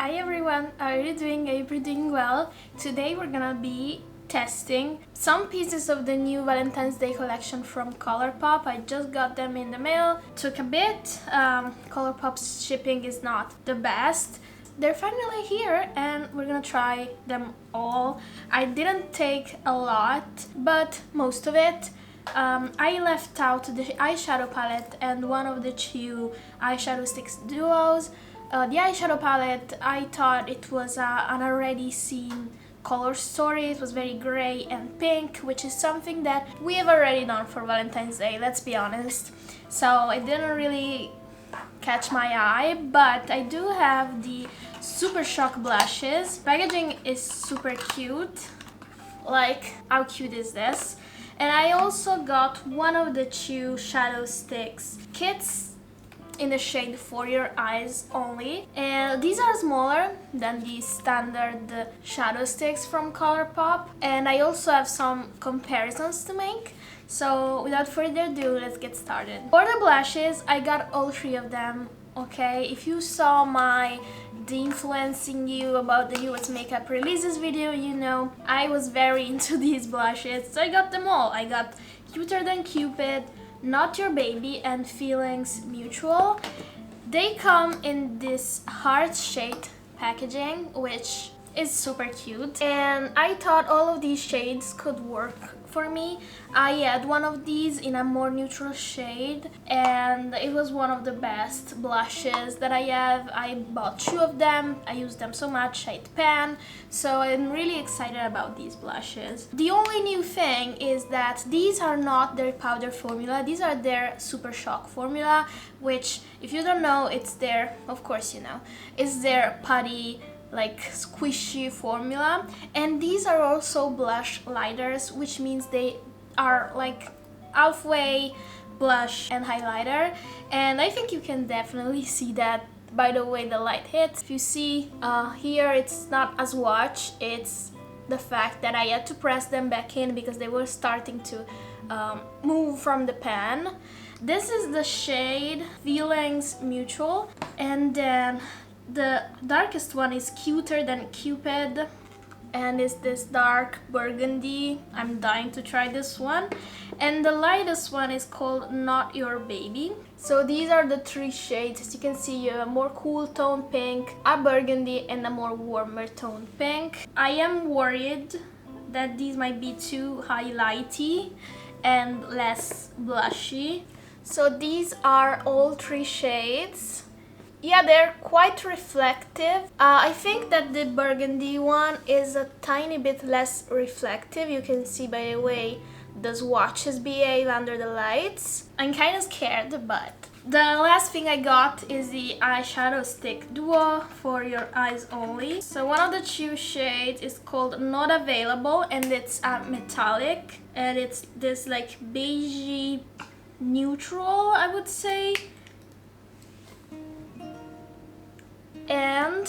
Hi everyone, are you doing? Are you doing well? Today we're gonna be testing some pieces of the new Valentine's Day collection from ColourPop. I just got them in the mail. Took a bit. ColourPop's shipping is not the best. They're finally here and we're gonna try them all. I didn't take a lot, but most of it. I left out the eyeshadow palette and one of the two eyeshadow sticks duos. The eyeshadow palette, I thought it was an already seen color story. It was very gray and pink, which is something that we have already done for Valentine's Day, let's be honest. So it didn't really catch my eye, but I do have the Super Shock blushes. Packaging is super cute. Like, how cute is this? And I also got one of the two shadow sticks kits in the shade For Your Eyes Only, and these are smaller than the standard shadow sticks from ColourPop, and I also have some comparisons to make. So without further ado, let's get started. For the blushes, I got all three of them. Okay, if you saw my de-influencing you about the US makeup releases video, you know I was very into these blushes, so I got them all. I got Cuter Than Cupid, Not Your Baby, and Feelings Mutual. They come in this heart-shaped packaging, which is super cute, and I thought all of these shades could work for me. I had one of these in a more neutral shade, and it was one of the best blushes that I have. I bought two of them. I used them so much. I had pan, so I'm really excited about these blushes. The only new thing is that these are not their powder formula. These are their Super Shock formula, which, if you don't know, it's their, of course you know, it's their putty, like squishy formula. And these are also blush lighters, which means they are like halfway blush and highlighter, and I think you can definitely see that by the way the light hits. If you see here, it's not a swatch, it's the fact that I had to press them back in because they were starting to move from the pan. This is the shade Feelings Mutual, and then the darkest one is Cuter Than Cupid, and is this dark burgundy. I'm dying to try this one. And the lightest one is called Not Your Baby. So these are the three shades. As you can see, you have a more cool tone pink, a burgundy, and a more warmer tone pink. I am worried that these might be too highlighty and less blushy. So these are all three shades. Yeah, they're quite reflective. I think that the burgundy one is a tiny bit less reflective. You can see by the way the swatches behave under the lights. I'm kind of scared, but the last thing I got is the eyeshadow stick duo For Your Eyes Only. So one of the two shades is called Not Available, and it's a metallic, and it's this like beigey neutral, I would say. And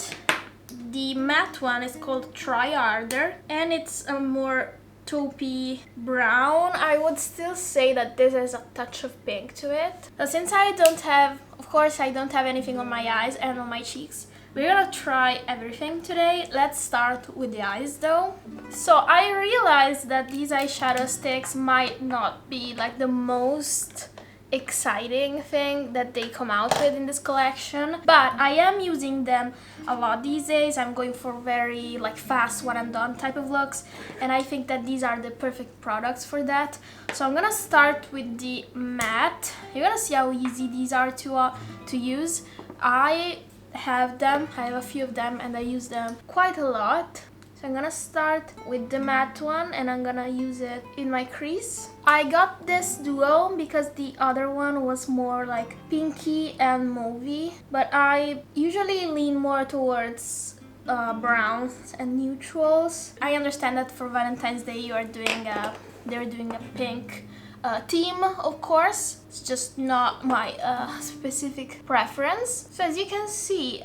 the matte one is called Try Harder, and it's a more taupey brown. I would still say that this has a touch of pink to it. So since I don't have, of course I don't have anything on my eyes and on my cheeks, we're gonna try everything today. Let's start with the eyes though. So I realized that these eyeshadow sticks might not be like the most exciting thing that they come out with in this collection, but I am using them a lot these days. I'm going for very like fast one and done type of looks, and I think that these are the perfect products for that. So I'm gonna start with the matte. You're gonna see how easy these are to use. I have a few of them, and I use them quite a lot. So I'm gonna start with the matte one, and I'm gonna use it in my crease. I got this duo because the other one was more like pinky and mauvey, but I usually lean more towards browns and neutrals. I understand that for Valentine's Day they're doing a pink theme, of course. It's just not my specific preference. So as you can see,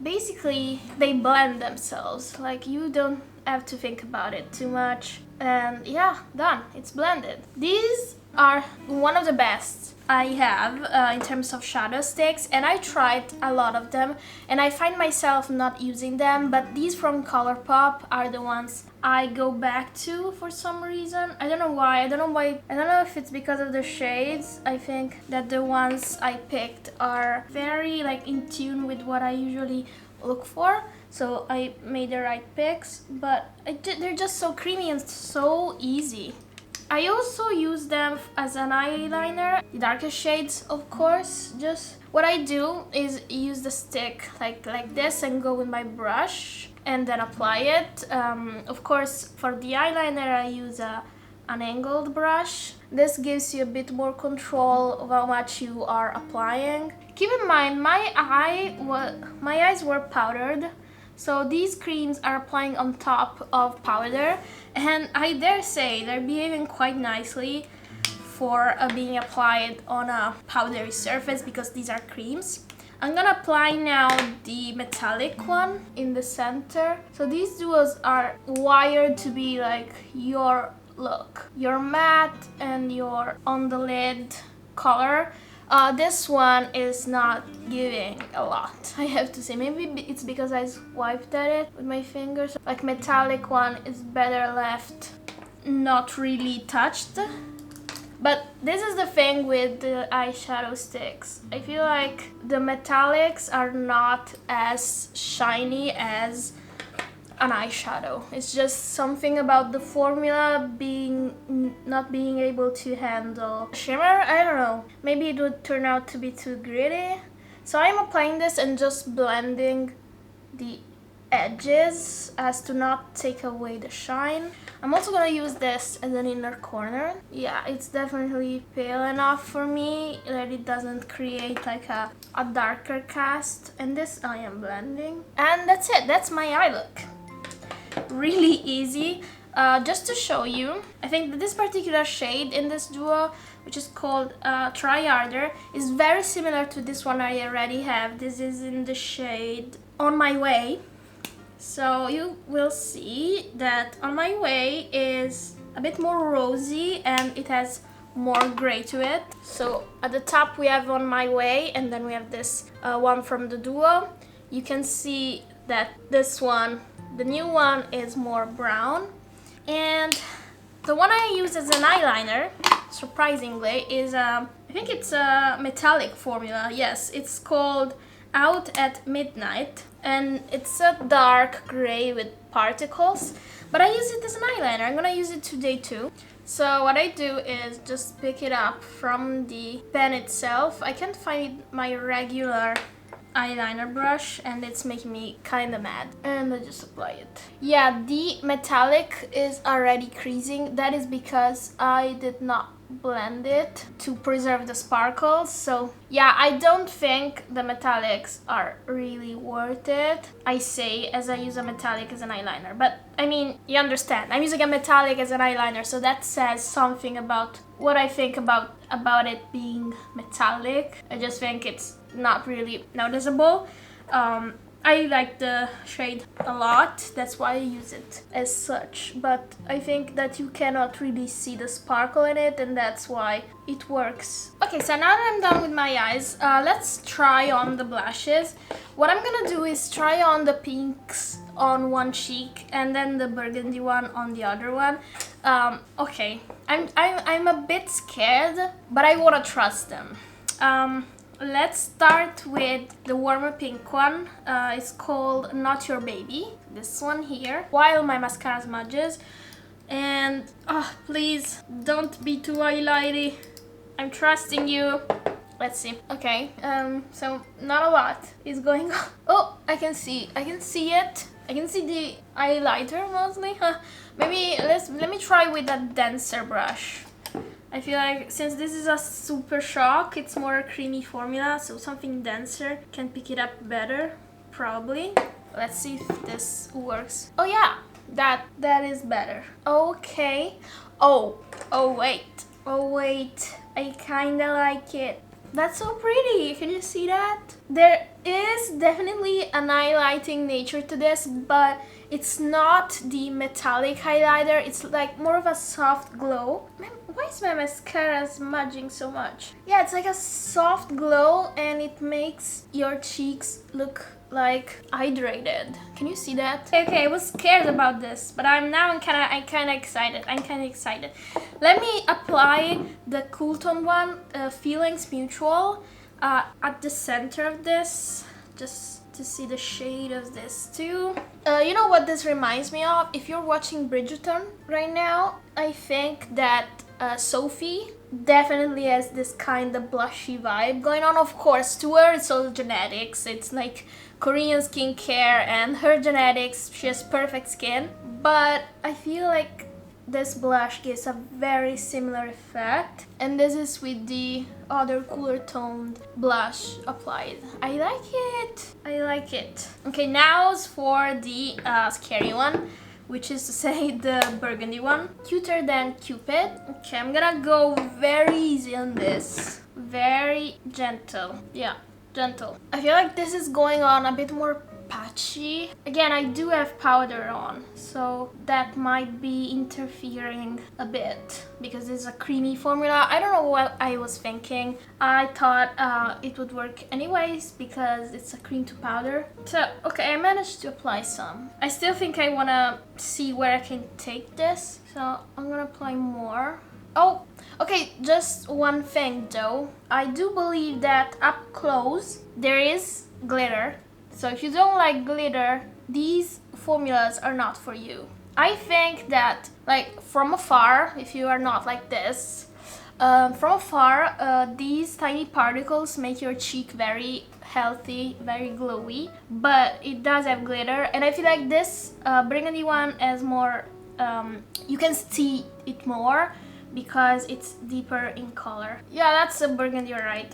basically they blend themselves. Like, you don't have to think about it too much, and yeah, done, it's blended. These are one of the best I have in terms of shadow sticks, and I tried a lot of them and I find myself not using them, but these from ColourPop are the ones I go back to for some reason. I don't know why. I don't know if it's because of the shades. I think that the ones I picked are very like in tune with what I usually look for, so I made the right picks, but they're just so creamy and so easy. I also use them as an eyeliner, the darkest shades of course. Just what I do is use the stick like this and go with my brush and then apply it. Of course for the eyeliner I use an angled brush. This gives you a bit more control of how much you are applying. Keep in mind my eyes were powdered, so these creams are applying on top of powder, and I dare say they're behaving quite nicely for being applied on a powdery surface because these are creams. I'm gonna apply now the metallic one in the center. So these duos are wired to be like your look, your matte and your on the lid color. This one is not giving a lot, I have to say. Maybe it's because I swiped at it with my fingers. Like metallic one is better left not really touched. But this is the thing with the eyeshadow sticks. I feel like the metallics are not as shiny as an eyeshadow. It's just something about the formula not being able to handle shimmer. I don't know. Maybe it would turn out to be too gritty. So I'm applying this and just blending the edges as to not take away the shine. I'm also gonna use this as an inner corner. Yeah, it's definitely pale enough for me that it doesn't create like a darker cast. And this I am blending. And that's it, that's my eye look. Really easy. Just to show you, I think that this particular shade in this duo, which is called Try Harder, is very similar to this one I already have. This is in the shade On My Way. So you will see that On My Way is a bit more rosy and it has more gray to it. So at the top we have On My Way, and then we have this one from the duo. You can see that this one, the new one, is more brown. And the one I use as an eyeliner, surprisingly, is I think it's a metallic formula. Yes, it's called Out at Midnight, and it's a dark gray with particles, but I use it as an eyeliner. I'm gonna use it today too. So what I do is just pick it up from the pen itself. I can't find my regular eyeliner brush and it's making me kind of mad, and I just apply it. Yeah, the metallic is already creasing. That is because I did not blend it to preserve the sparkles. So yeah, I don't think the metallics are really worth it, I say, as I use a metallic as an eyeliner. But I mean, you understand, I'm using a metallic as an eyeliner, so that says something about what I think about it being metallic. I just think it's not really noticeable. I like the shade a lot, that's why I use it as such, but I think that you cannot really see the sparkle in it, and that's why it works. Okay, so now that I'm done with my eyes, let's try on the blushes. What I'm gonna do is try on the pinks on one cheek and then the burgundy one on the other one. Okay, I'm a bit scared, but I wanna trust them. Let's start with the warmer pink one. It's called Not Your Baby, this one here, while my mascara smudges. And please don't be too highlighty. I'm trusting you. Let's see. Okay, so not a lot is going on. Oh, I can see it. I can see the highlighter mostly. Maybe let me try with a denser brush. I feel like since this is a super shock, it's more a creamy formula, so something denser can pick it up better, probably. Let's see if this works. Oh yeah, that is better. Okay. Oh wait, I kinda like it. That's so pretty, can you see that? There is definitely an highlighting nature to this, but it's not the metallic highlighter, it's like more of a soft glow. Why is my mascara smudging so much? Yeah, it's like a soft glow and it makes your cheeks look like hydrated. Can you see that? Okay, I was scared about this, but I'm kind of excited. I'm kind of excited. Let me apply the Cool Tone one, Feelings Mutual, at the center of this, just to see the shade of this too. You know what this reminds me of? If you're watching Bridgerton right now, I think that Sophie definitely has this kind of blushy vibe going on. Of course, to her it's all genetics. It's like Korean skincare and her genetics, she has perfect skin. But I feel like this blush gives a very similar effect. And this is with the other cooler toned blush applied. I like it. I like it. Okay, now for the scary one, which is to say the burgundy one. Cuter Than Cupid. Okay, I'm gonna go very easy on this. Very gentle. Yeah, gentle. I feel like this is going on a bit more patchy. Again, I do have powder on, so that might be interfering a bit because it's a creamy formula. I don't know what I was thinking. I thought it would work anyways because it's a cream to powder. So, okay, I managed to apply some. I still think I want to see where I can take this, so I'm gonna apply more. Oh, okay, just one thing though. I do believe that up close there is glitter. So if you don't like glitter, these formulas are not for you. I think that, like, from afar, if you are not like this, from afar, these tiny particles make your cheek very healthy, very glowy, but it does have glitter, and I feel like this burgundy one has more, you can see it more because it's deeper in color. Yeah, that's a burgundy, you're right.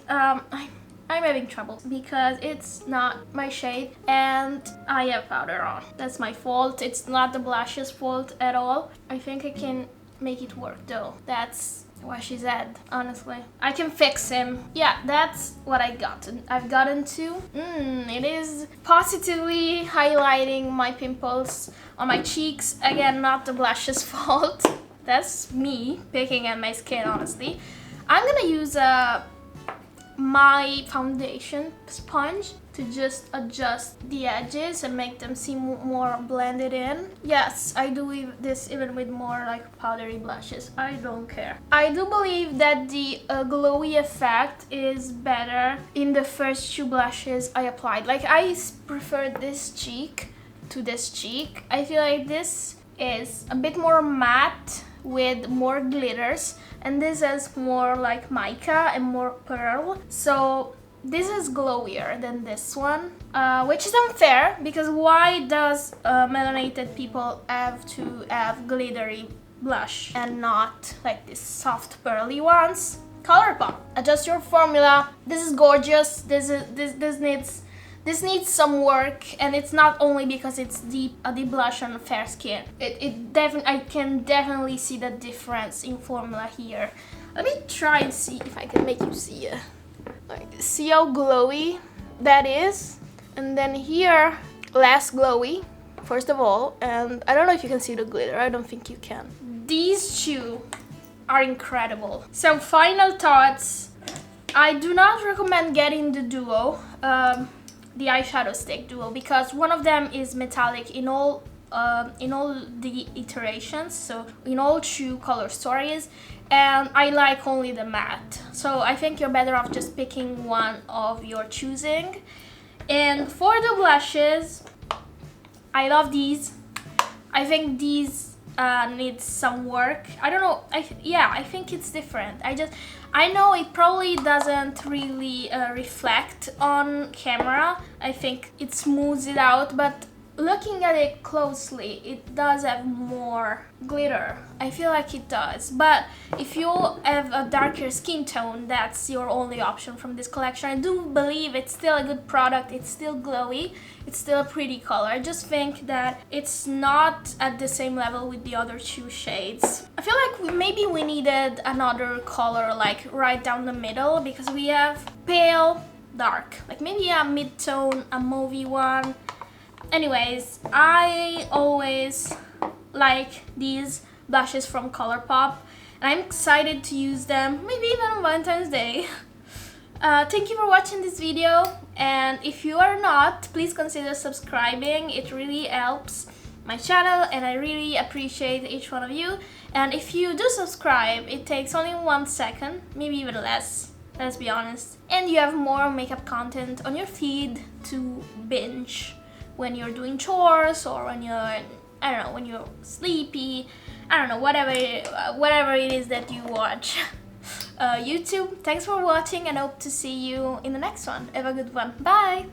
I'm having trouble because it's not my shade and I have powder on. That's my fault. It's not the blush's fault at all. I think I can make it work though. That's what she said, honestly. I can fix him. Yeah, that's what I've gotten to. It is positively highlighting my pimples on my cheeks. Again, not the blush's fault. That's me picking at my skin, honestly. I'm gonna use my foundation sponge to just adjust the edges and make them seem more blended in. Yes, I do this even with more like powdery blushes. I don't care. I do believe that the glowy effect is better in the first two blushes I applied. Like, I prefer this cheek to this cheek. I feel like this is a bit more matte with more glitters, and this is more like mica and more pearl. So this is glowier than this one, which is unfair because why does melanated people have to have glittery blush and not like these soft pearly ones? ColourPop, adjust your formula. This is gorgeous. This needs some work, and it's not only because it's a deep blush on fair skin. I can definitely see the difference in formula here. Let me try and see if I can make you see it. Like, see how glowy that is? And then here, less glowy, first of all. And I don't know if you can see the glitter. I don't think you can. These two are incredible. So final thoughts. I do not recommend getting the duo. The eyeshadow stick duo, because one of them is metallic in all the iterations, so in all two color stories, and I like only the matte. So I think you're better off just picking one of your choosing. And for the blushes, I love these. I think these need some work. I don't know. I think it's different. I know it probably doesn't really reflect on camera. I think it smooths it out, but looking at it closely, it does have more glitter. I feel like it does. But if you have a darker skin tone, that's your only option from this collection. I do believe it's still a good product. It's still glowy. It's still a pretty color. I just think that it's not at the same level with the other two shades. I feel like maybe we needed another color like right down the middle, because we have pale, dark. Like maybe a mid-tone, a mauvey one. Anyways, I always like these blushes from ColourPop, and I'm excited to use them, maybe even on Valentine's Day. Thank you for watching this video, and if you are not, please consider subscribing. It really helps my channel and I really appreciate each one of you. And if you do subscribe, it takes only 1 second, maybe even less, let's be honest, and you have more makeup content on your feed to binge when you're doing chores or when you're, I don't know, when you're sleepy, I don't know, whatever it is that you watch. YouTube, thanks for watching and hope to see you in the next one. Have a good one. Bye!